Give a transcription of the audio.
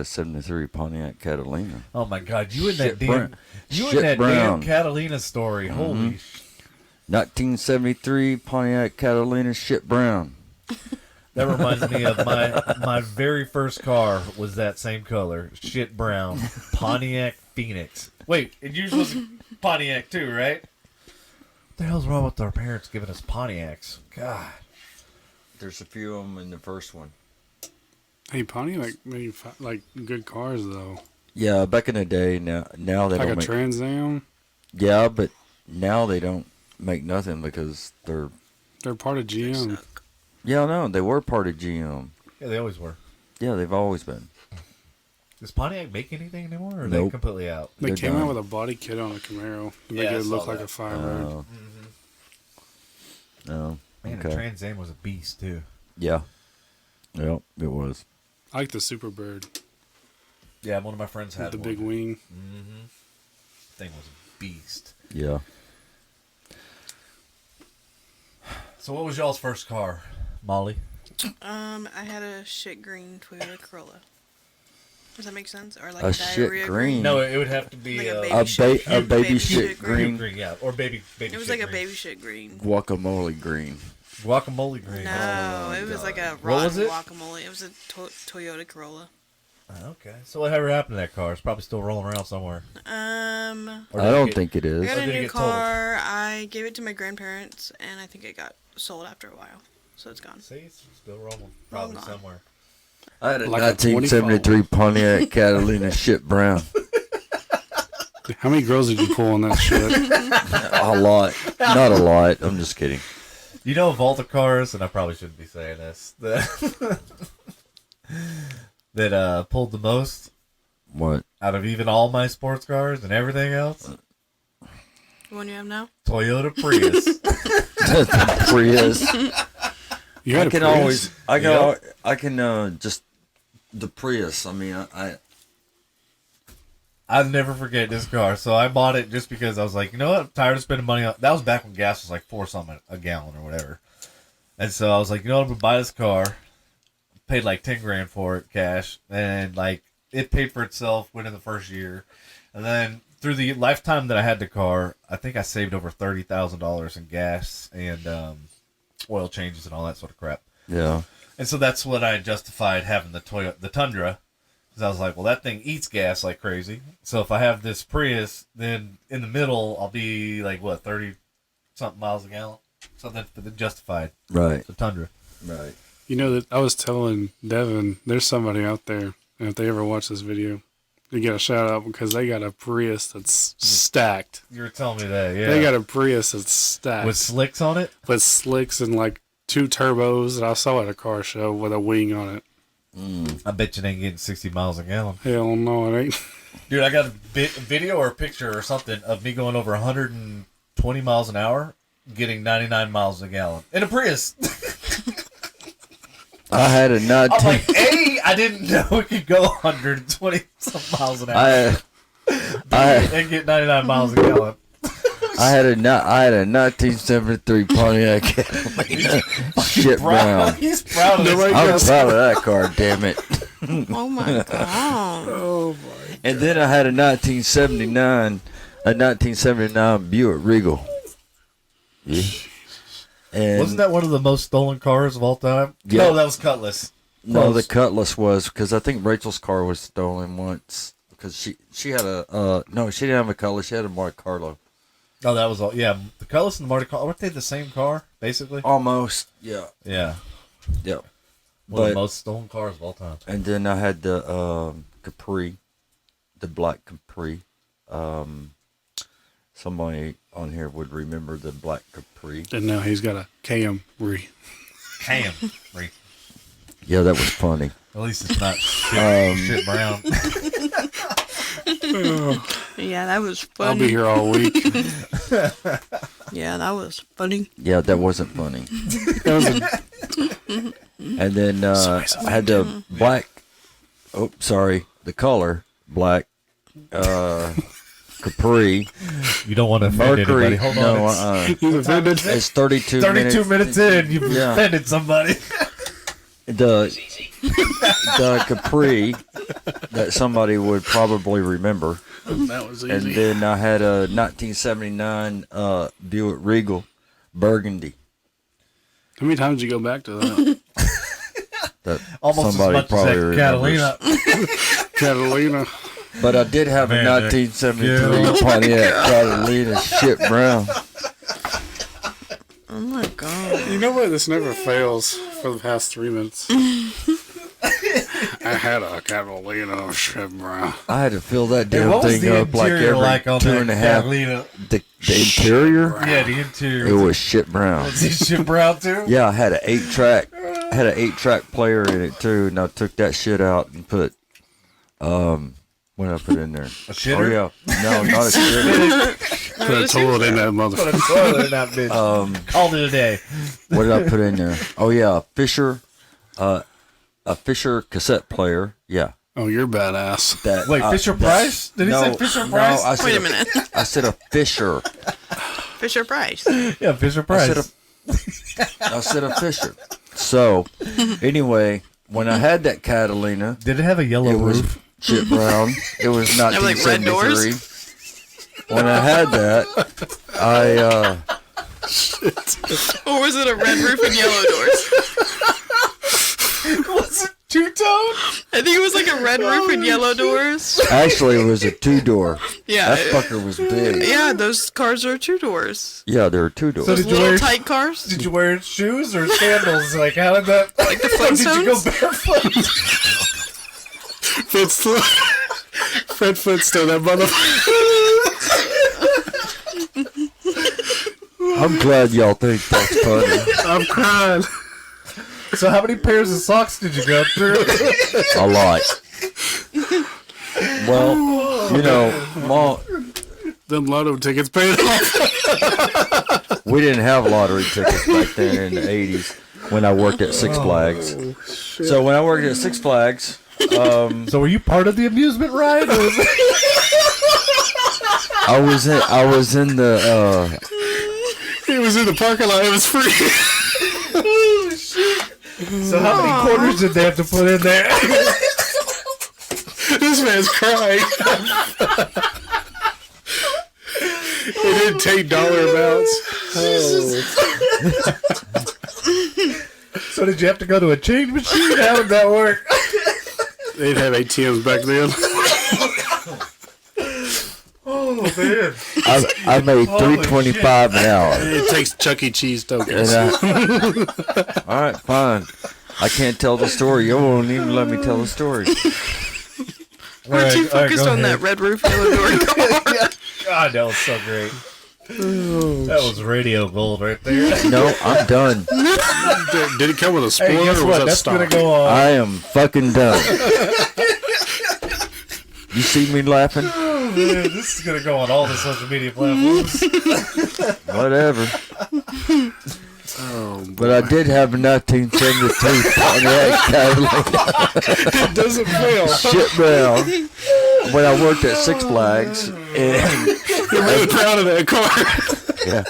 '73 Pontiac Catalina. Oh my God, you in that Shit damn Catalina story? Mm-hmm. Holy! 1973 Pontiac Catalina shit brown. That reminds me of my very first car was that same color, shit brown, Pontiac Phoenix. Wait, and yours was Pontiac too, right? What the hell's wrong with our parents giving us Pontiacs? God. There's a few of them in the first one. Hey, Pontiac made like good cars though. Yeah, back in the day. Now they like don't a Trans Am. Yeah, but now they don't make nothing because they're part of GM. Yeah, no, they were part of GM. Yeah, they always were. Yeah, they've always been. Does Pontiac make anything anymore, or are Nope. they completely out? They They're came done. out with a body kit on a Camaro to make Yeah, I it look saw like that. a fire road. Oh, no. Man, Okay. the Trans Am was a beast too. Yeah. Yep, it was. I like the Superbird Yeah, one of my friends had with the one. big wing. Mm-hmm. Thing was a beast. Yeah. So, what was y'all's first car, Molly? I had a shit green Toyota Corolla. Does that make sense? Or like A a shit diarrhea green? No, it would have to be Like a baby A, shit. a baby Baby shit shit green. green, yeah, or baby. It was shit like a green. baby shit green. Guacamole green. Guacamole green. No, it was like a What rotten was it? guacamole. It was a Toyota Corolla. Okay. So whatever happened to that car? It's probably still rolling around somewhere. Or I did don't it think it I is. got Or a did it new get totaled? car. I gave it to my grandparents, and I think it got sold after a while, so it's gone. See, it's still rolling. Probably Rolling on. somewhere. I had a Like a 1973 Pontiac Catalina shit brown. How many girls did you pull on that shit? A lot. Not a lot. I'm just kidding. You know, Volta cars, and I probably shouldn't be saying this, that pulled the most What? out of even all my sports cars and everything else? The one you have now? Toyota Prius. The Prius. You had I a can Prius? always. I can just the Prius. I mean, I'll never forget this car. So I bought it just because I was like, you know what? I'm tired of spending money on. That was back when gas was like $4 something a gallon or whatever. And so I was like, you know what? I'm gonna buy this car. Paid like $10,000 for it cash, and like it paid for itself within the first year. And then through the lifetime that I had the car, I think I saved over $30,000 in gas and oil changes and all that sort of crap. Yeah. And so that's what I justified having the Tundra. Because I was like, well, that thing eats gas like crazy. So if I have this Prius, then in the middle, I'll be like, what, 30-something miles a gallon? Something justified. Right. The Tundra. Right. You know that I was telling Devin, there's somebody out there, and if they ever watch this video, they get a shout out because they got a Prius that's stacked. You were telling me that, yeah. They got a Prius that's stacked with slicks on it? with slicks and like 2 turbos that I saw at a car show with a wing on it. I bet you they ain't getting 60 miles a gallon. Hell no, it ain't. Dude, I got a video or a picture or something of me going over 120 miles an hour, getting 99 miles a gallon. In a Prius. I had a 19. I'm like, I didn't know it could go 120 some miles an hour and get 99 miles a gallon. I had a 1973 Pontiac Catalina shit brown. He's proud of Nobody this. I'm proud of that car, damn it. Oh my god! Oh my. And then I had a 1979 Buick Regal. Yeah. And Wasn't that one of the most stolen cars of all time? Yeah. No, that was Cutlass. no, the Close. Cutlass was because I think Rachel's car was stolen once because she had a no, she didn't have a Cutlass, she had a Monte Carlo. Oh, that was all. Yeah, the Cutlass and the Monte Carlo, weren't they the same car, basically? Almost, yeah, Yeah. yeah. One of the But- most stolen cars of all time. And then I had the Capri, the black Capri. Somebody on here would remember the black Capri. And now he's got a Camry. Damn. Yeah, that was funny. At least it's not shit brown. Yeah, that was funny. I'll be here all week. Yeah, that was funny. Yeah, that wasn't funny. That was a, And then I had the black. Oh, sorry, the color black Capri. You don't want to offend Mercury. anybody. Hold No, on. he's offended. it's 32 32 minutes in, you've Yeah. offended somebody. the Capri that somebody would probably remember. That was easy. And then I had a 1979 Buick Regal Burgundy. How many times did you go back to that? Almost Somebody as much probably as that remembers. Catalina. Catalina. But I did have Man, a 1973 Pontiac Catalina shit brown. Oh my god. You know what? This never fails for the past 3 minutes. I had a Catalina shit brown. I had to fill that Hey, damn what was thing the up like interior every like on two that and a half. Catalina? The interior, Yeah, the interior. it was shit brown. Was it shit brown too? Yeah, I had an 8-track, player in it too, and I took that shit out and put, what did I put in there? A shitter? Oh yeah, no, not a shitter. Put a toilet in that Put a motherfucker. toilet in that bitch. Called it a day. What did I put in there? Oh yeah, a Fisher cassette player. Yeah, Oh, you're badass. that. Wait, Fisher Price? Did he say Fisher Price? No, I said Wait a minute. I said a Fisher. Fisher Price. Yeah, Fisher Price. I said a Fisher. So, anyway, when I had that Catalina, Did it have a yellow it was roof? shit brown. It was Have, like, red 1973. When I had that, I Or was it a red roof and yellow doors? Was it two-tone? I think it was like a red roof and yellow doors. actually it was a 2-door. Yeah. That fucker was big. Yeah, those cars are 2 doors. Yeah, there were 2 doors. So Those did you little wear- tight cars. Did you wear shoes or sandals? Like, how did that... Like the Did you go Flintstones? barefoot? Fred Flintstone, that motherfucker. I'm glad y'all think that's funny. I'm crying. So how many pairs of socks did you go through? A lot. Well, you know, Mom, Them lotto tickets paid off. we didn't have lottery tickets back then in the 80s when I worked at Six Flags. So when I worked at Six Flags, So were you part of the amusement ride? Or was it... I was in the He was in the parking lot. It was free. So how many quarters did they have to put in there? This man's crying. They didn't take dollar amounts. Oh. So did you have to go to a change machine? How did that work? They'd have ATMs back then. Oh man! I made $3.25 an hour. It takes Chuck E. Cheese tokens. And all right, fine. I can't tell the story. You won't even let me tell the story. We're too focused on that red roof, yellow door car. God, that was so great. That was radio gold right there. No, I'm done. Did it come with a spoiler Hey, guess or was what? that That's stock? gonna go on. I am fucking done. You see me laughing? Oh, man, this is gonna go on all the social media platforms. Whatever. Oh, But I did have a 1972 Pontiac Catalina it doesn't fail. shit brown when I worked at Six Flags. And You're really proud of that car. yeah,